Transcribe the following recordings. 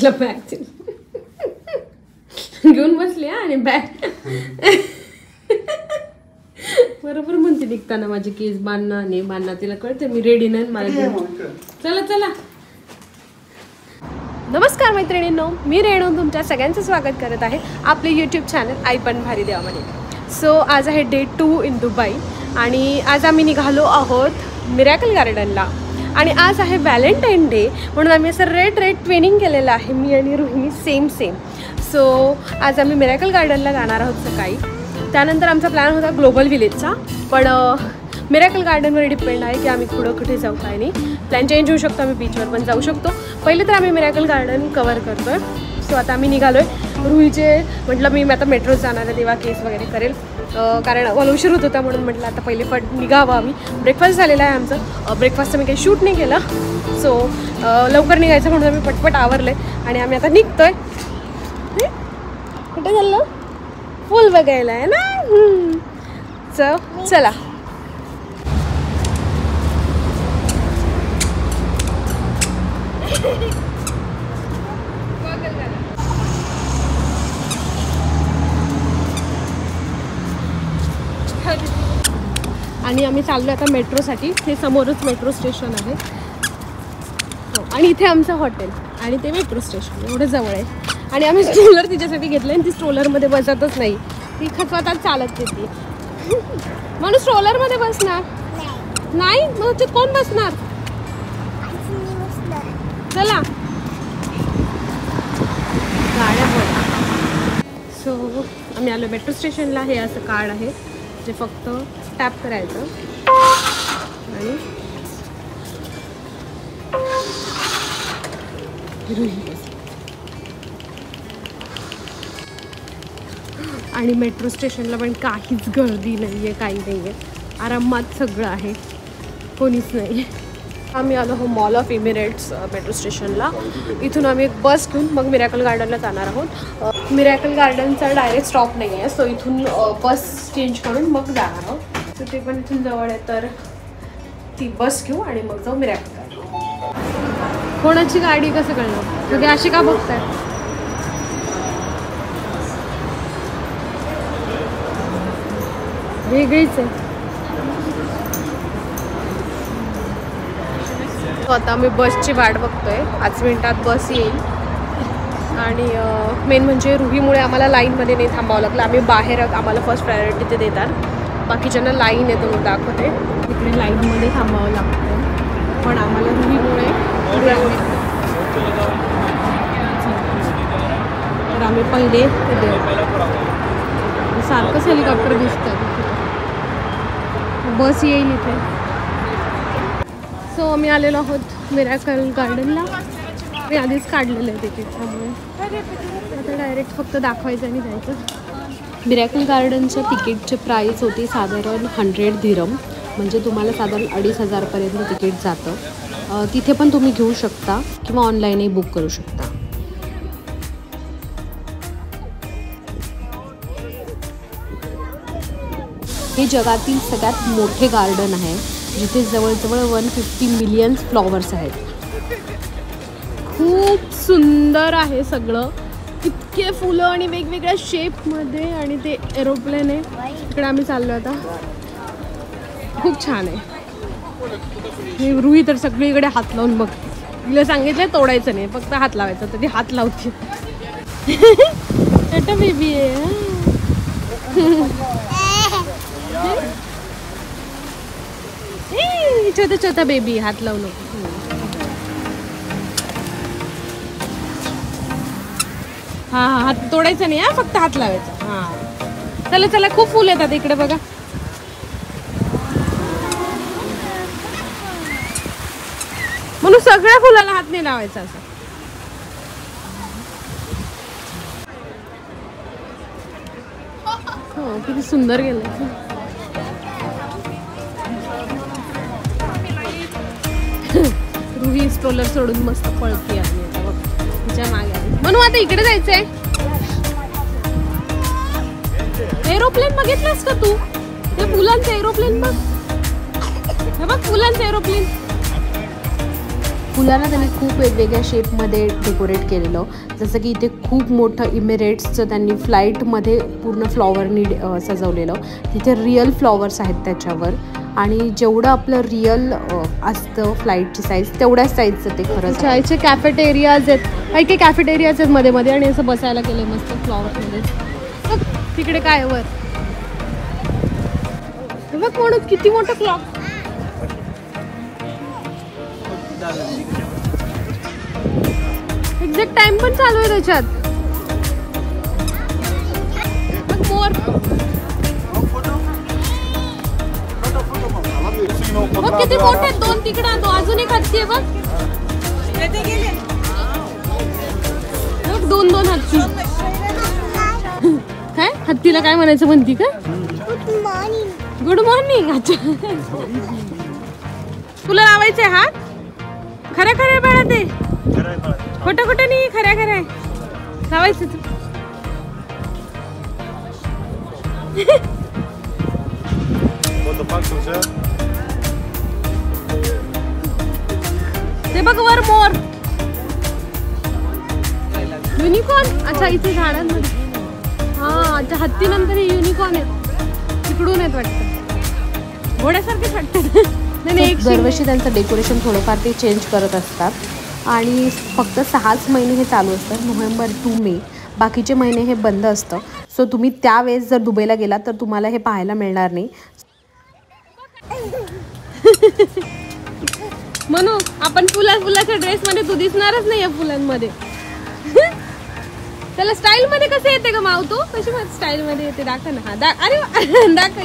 म्हटलं बॅग घेऊन बसली आणि बॅग बरोबर म्हणते निघताना माझे केस बांधणं आणि बांधणं तिला कळते मी रेडी नाही मला. चला चला. नमस्कार मैत्रिणींनो, मी रेणू तुमच्या सगळ्यांचं स्वागत करत आहे आपले यूट्यूब चॅनल आई पण भारी देवामध्ये. सो आज आहे डे 2 इन दुबई आणि आज आम्ही निघालो आहोत मिरॅकल गार्डनला आणि आज आहे व्हॅलेंटाईन डे म्हणून आम्ही असं रेड ट्विनिंग केलेलं आहे मी आणि रोहिणी सेम. सो आज आम्ही मिरॅकल गार्डनला जाणार आहोत सकाळी. त्यानंतर आमचा प्लॅन होता ग्लोबल विलेजचा, पण मिरॅकल गार्डनवर डिपेंड आहे की आम्ही पुढं कुठे जाऊ काय नाही. प्लॅन चेंज होऊ शकतो, आम्ही बीचवर पण जाऊ शकतो. पहिले तर आम्ही मिरॅकल गार्डन कवर करतो आहे. सो आता आम्ही निघालो आहे. रुहीचे म्हटलं मी आता मेट्रोत जाणार आहे तेव्हा केस वगैरे करेल, कारण मला उशीर होत होता म्हणून म्हटलं आता पहिले निघावं आम्ही. ब्रेकफास्ट झालेला आहे आमचं. ब्रेकफास्टचं मी काही शूट नाही केलं, सो लवकर निघायचं म्हणून आम्ही पटपट आवरले आणि आम्ही आता निघतोय. कुठे चाललं? फुल बघायला आहे ना. चला. आणि आम्ही चाललो आता मेट्रोसाठी. हे समोरच मेट्रो स्टेशन आहे आणि इथे आमचं हॉटेल आणि ते मेट्रो स्टेशन एवढं जवळ आहे. आणि आम्ही स्ट्रोलर तिच्यासाठी घेतलं आणि ती स्ट्रोलरमध्ये बसतच नाही, ती खचवतात चालत येते. म्हणून स्ट्रोलरमध्ये बसणार नाही, मग त्याच्यात कोण बसणार? चला गाड्या बोला. सो आम्ही आलो मेट्रो स्टेशनला. हे असं कार्ड आहे जे फक्त टॅप करायचं आणि मेट्रो स्टेशनला पण काहीच गर्दी नाही आहे, काही नाही आहे, आरामात सगळं आहे, कोणीच नाही. आम्ही आलो हो मॉल ऑफ एमिरेट्स मेट्रो स्टेशनला. इथून आम्ही एक बस घेऊन मग मिरॅकल गार्डनला जाणार आहोत. मिरॅकल गार्डनचा डायरेक्ट स्टॉप नाही आहे, सो इथून बस चेंज करून मग जाणार आहोत. तर ते पण इथून जवळ आहे, तर ती बस घेऊ आणि मग जाऊ मिरॅकल गार्डन. कोणाची गाडी कसं कळलं? सगळे अशी का बघताय? वेगळीच आहे. आता आम्ही बसची वाट बघतोय. 5 मिनिटात बस येईल. आणि मेन म्हणजे रुहीमुळे आम्हाला लाईनमध्ये नाही थांबावं लागलं. आम्ही बाहेर आम्हाला फर्स्ट प्रायोरिटी ते देतात, बाकीच्यांना लाईन येतो मग दाखवते. तिकडे लाईनमध्ये थांबावं लागतं, पण आम्हाला रुहीमुळे तर आम्ही पहिले सारखंच हेलिकॉप्टर दिसतं. बस येईल इथे. सो आम्ही आलेलो आहोत मिरॅकल गार्डनला. मी आधीच काढलेलं आहे तिकीट, त्यामुळे आता डायरेक्ट फक्त दाखवायचं आणि जायचं. मिरॅकल गार्डनच्या तिकीटची प्राईस होती साधारण 100 दिरम, म्हणजे तुम्हाला साधारण 2500पर्यंत तिकीट जातं. तिथे पण तुम्ही घेऊ शकता किंवा ऑनलाईनही बुक करू शकता. हे जगातील सगळ्यात मोठे गार्डन आहे, जिथे जवळजवळ 150 मिलियन फ्लॉवर्स आहेत. खूप सुंदर आहे सगळं, इतके फुलं आणि वेगवेगळ्या शेपमध्ये. आणि ते एरोप्लेन आहे, इकडे आम्ही चाललो आता. खूप छान आहे. हे रुही तर सगळीकडे हात लावून बघते. तिला सांगितलं तोडायचं नाही, फक्त हात लावायचा, तर ती हात लावते. छोटा बेबी आहे. छोटा बेबी, हात लावू नको. हा हात तोडायचा नाही, फक्त हात लावायचा. हा चला. खूप फुल येतात इकडे बघा. म्हणून सगळ्या फुलाला हात नाही लावायचा असं. हो किती सुंदर गेलं. रुही स्ट्रोलर सोडून मस्त पळते आणि आता बघ तिच्या मागे. म्हणून आता इकडे जायचंय. एरोप्लेन बघितलंस का तू? ते फुलांचं एरोप्लेन बघ. हे बघ फुलांचं एरोप्लेन. फुलांना त्यांनी खूप वेगवेगळ्या शेपमध्ये डेकोरेट केलेलं, जसं की इथे खूप मोठं इमिरेट्सचं त्यांनी फ्लाईटमध्ये पूर्ण फ्लॉवरनी सजवलेलं. तिथे रिअल फ्लॉवर्स आहेत त्याच्यावर आणि जेवढं आपलं रिअल असतं फ्लाईटची साईज तेवढ्याच साईजचं ते खरंच. चायचे कॅफेटेरियाज आहेत, काही काही कॅफेटेरियाज आहेत मध्ये मध्ये आणि असं बसायला केलं मस्त फ्लॉवरमध्ये. तिकडे काय वर बघ म्हणून किती मोठं क्लॉक. एक्झॅक्ट टाइम पण चालू आहे त्याच्यात. मोर बघ किती मोठे आहेत. 2 तिकडे अजून एक हत्ती आहे बघ. 2 हत्ती. काय हत्तीला काय म्हणायचं म्हणती का? Good morning. अच्छा तुला लावायचंय हात? खरं खरं बाळा ते खोटं खोटं नाही, खरं खरं लावायचं तू. ते बघ वर मोर. युनिकॉर्न. अच्छा इथे झाडांमध्ये. हा अच्छा हत्ती नंतर युनिकॉर्न आहेत. तिकडून आहेत वाटतं. घोड्यासारखेच वाटतं. नाही दरवर्षी त्यांचं डेकोरेशन थोडंफार ते चेंज करत असतात आणि फक्त 6च महिने हे चालू असतात, नोव्हेंबर टू मे. बाकीचे महिने हे बंद असतं. सो तुम्ही त्यावेळेस जर दुबईला गेलात तर तुम्हाला हे पाहायला मिळणार नाही. म्हणून आपण फुलाच्या ड्रेसमध्ये तू दिसणारच नाही या फुलांमध्ये. त्याला स्टाईल मध्ये कसं येते का माव? तू कशी स्टाईल मध्ये येते? दाखव ना. हा अरे दाखव.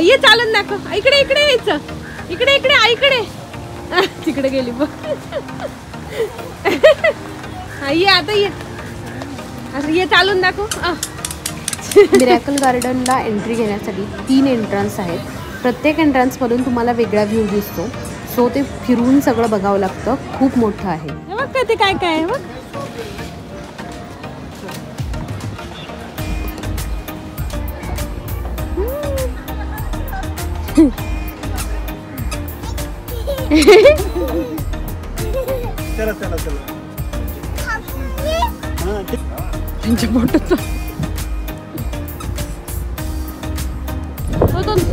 ये चालून दाखव. इकडे इकडे यायचं. इकडे इकडे आईकडे. तिकडे गेली बघ. ये आता ये चालून दाखव. मिरॅकल गार्डनला एंट्री घेण्यासाठी 3 एंट्रन्स आहेत. प्रत्येक एंट्रन्समधून तुम्हाला वेगळा व्ह्यू दिसतो. सो ते फिरून सगळं बघावं लागतं. खूप मोठं आहे. बघ का ते काय काय आहे बघ. चला चला चला. त्यांच्या मोठं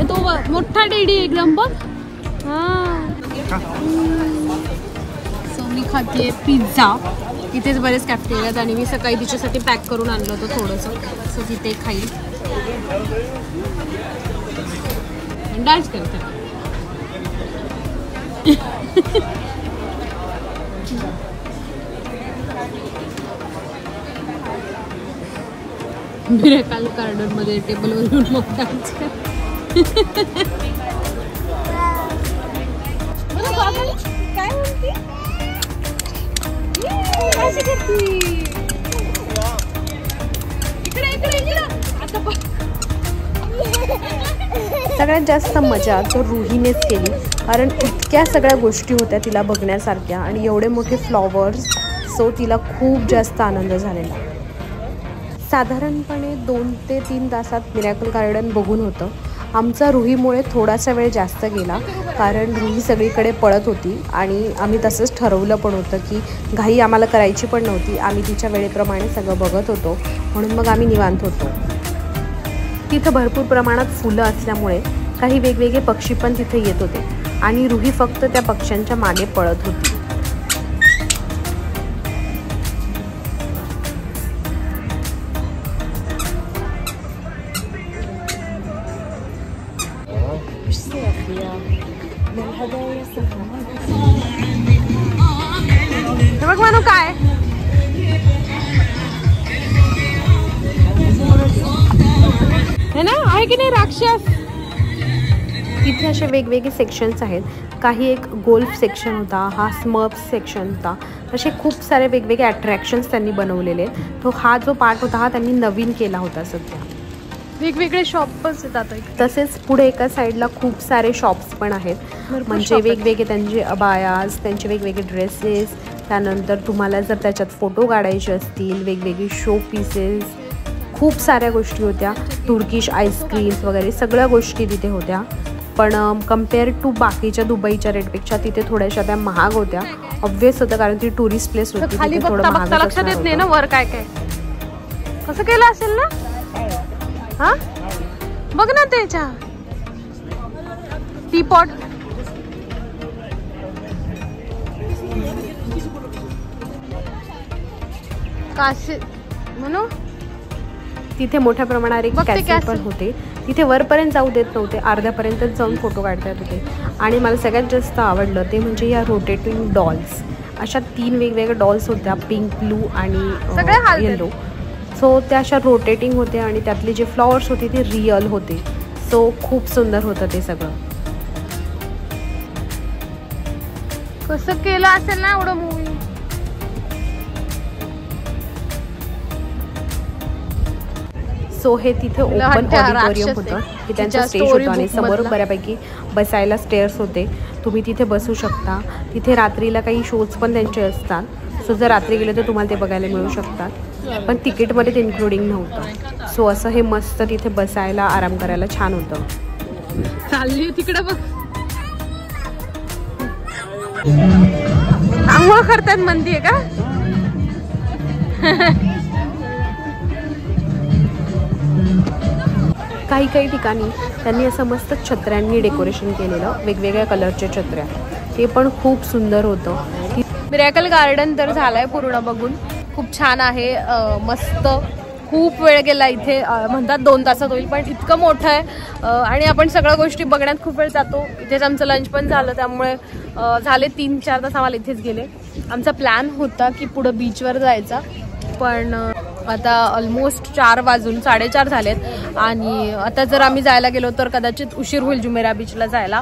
तो मोठा डेडी एकदम बघ. सो मी खाते पिझ्झा. इथेच बरेच कॅफेटेरियात आणि मी सकाळी तिच्यासाठी पॅक करून आणलं होतं थोडंसं. सो तिथे खाईल. डान्स करते. मिरॅकल गार्डन मध्ये टेबलवर येऊन मग डान्स कर. काय म्हणते? सगळ्यात जास्त मजा तर रुहीनेच केली, कारण इतक्या सगळ्या गोष्टी होत्या तिला बघण्यासारख्या आणि एवढे मोठे फ्लॉवर्स. सो तिला खूप जास्त आनंद झालेला. साधारणपणे 2 ते 3 तासात मिरॅकल गार्डन बघून होतं. आमचा रुहीमुळे थोडासा वेळ जास्त गेला, कारण रुही सगळीकडे पळत होती आणि आम्ही तसंच ठरवलं पण होतं की घाई आम्हाला करायची पण नव्हती. आम्ही तिच्या वेळेप्रमाणे सगळं बघत होतो, म्हणून मग आम्ही निवांत होतो. तिथं भरपूर प्रमाणात फुलं असल्यामुळे काही वेगवेगळे पक्षी पण तिथे येत होते आणि रुही फक्त त्या पक्ष्यांच्या मागे पळत होती. बघ म्हणू काय है ना, आहे की नाही राक्षस. इथे असे वेगवेगळे सेक्शन्स आहेत. काही एक गोल्फ सेक्शन होता, हा स्मर्फ सेक्शन होता. असे खूप सारे वेगवेगळे अट्रॅक्शन्स त्यांनी बनवलेले. तो हा जो पार्ट होता हा त्यांनी नवीन केला होता. सध्या वेगवेगळे शॉप्स येतात. तसेच पुढे एका साईडला खूप सारे शॉप्स पण आहेत, म्हणजे वेगवेगळे त्यांचे अबायाज, त्यांचे वेगवेगळे ड्रेसेस. त्यानंतर तुम्हाला जर त्याच्यात फोटो काढायचे असतील, वेगवेगळे शो पीसेस, खूप साऱ्या गोष्टी होत्या. तुर्किश आईस्क्रीम्स वगैरे सगळ्या गोष्टी तिथे होत्या. पण कम्पेअर टू बाकीच्या दुबईच्या रेटपेक्षा तिथे थोड्याशा त्या महाग होत्या. ऑब्वियस होतं कारण ती टुरिस्ट प्लेस होती. खाली बघता बघता लक्षात येत नाही ना वर काय काय कसं केलं असेल ना. हा बघ ना त्याच्या टी पॉट. काशी म्हणू तिथे मोठ्या प्रमाणावर एक कॅसेल पण होते. तिथे वरपर्यंत जाऊ देत नव्हते, अर्ध्यापर्यंतच जाऊन फोटो काढता येत होते. आणि मला सगळ्यात जास्त आवडलं ते म्हणजे या रोटेटिंग डॉल्स. अशा 3 वेगवेगळ्या डॉल्स होत्या, पिंक, ब्लू आणि येलो. सो त्या अशा रोटेटिंग होत्या आणि त्यातले जे फ्लॉवर्स होते ते रिअल होते. सो खूप सुंदर होतं ते सगळं. कसं केलं असेल ना एवढं मूवी. सो हे तिथे ओपन ऑडिटोरियम होतं की त्यांचं स्टेज होतं आणि समोर बऱ्यापैकी बसायला स्टेअर्स होते. तुम्ही तिथे बसू शकता. तिथे रात्रीला काही शोज पण त्यांचे असतात. सो जर रात्री गेले तर तुम्हाला ते बघायला मिळू शकतात. पण तिकीटमध्ये ते इन्क्लुडिंग नव्हतं. सो असं हे मस्त तिथे बसायला आराम करायला छान होतं. चालली तिकडे बघ आंघोळ करतात म्हणतीये का. काही काही ठिकाणी त्यांनी असं मस्त छत्र्यांनी डेकोरेशन केलेलं, वेगवेगळ्या कलरच्या छत्र्या. ते पण खूप सुंदर होतं. मिरॅकल गार्डन तर झालंय पूर्ण बघून. खूप छान आहे, मस्त. खूप वेळ गेला इथे, म्हणतात 2 तासात होईल पण इतकं मोठं आहे आणि आपण सगळ्या गोष्टी बघण्यात खूप वेळ जातो. इथेच आमचं लंच पण झालं त्यामुळे झाले 3-4 तास आम्हाला इथेच गेले. आमचा प्लॅन होता की पुढं बीचवर जायचा पण आता ऑलमोस्ट 4 वाजून 4:30 झालेत आणि आता जर आम्ही जायला गेलो तर कदाचित उशीर होईल जुमेरा बीचला जायला.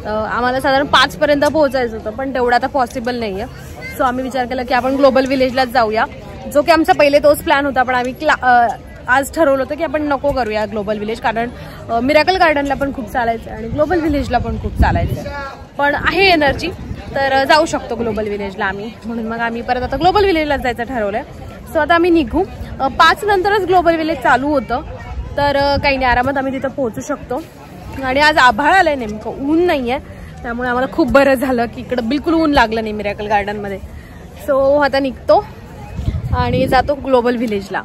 आम्हाला साधारण 5 पर्यंत पोहोचायचं होतं पण तेवढं आता पॉसिबल नाही आहे. सो आम्ही विचार केला की आपण ग्लोबल विलेजलाच जाऊया, जो की आमचा पहिले तोच प्लॅन होता. पण आम्ही आज ठरवलं होतं की आपण नको करूया ग्लोबल विलेज, कारण मिरॅकल गार्डनला पण खूप चालायचं आणि ग्लोबल विलेजला पण खूप चालायचं. पण आहे एनर्जी तर जाऊ शकतो ग्लोबल विलेजला आम्ही, म्हणून मग आम्ही परत आता ग्लोबल विलेजलाच जायचं ठरवलंय. सो आता आम्ही निघू. 5 नंतरच ग्लोबल विलेज चालू होतं तर काही नाही, आरामात आम्ही तिथं पोहोचू शकतो. आणि आज आभाळ आलंय, नेमकं ऊन नाही आहे, त्यामुळे आम्हाला खूप बरं झालं की इकडं बिलकुल ऊन लागलं नाही मिरॅकल गार्डनमध्ये. सो आता निघतो आणि जातो ग्लोबल विलेजला.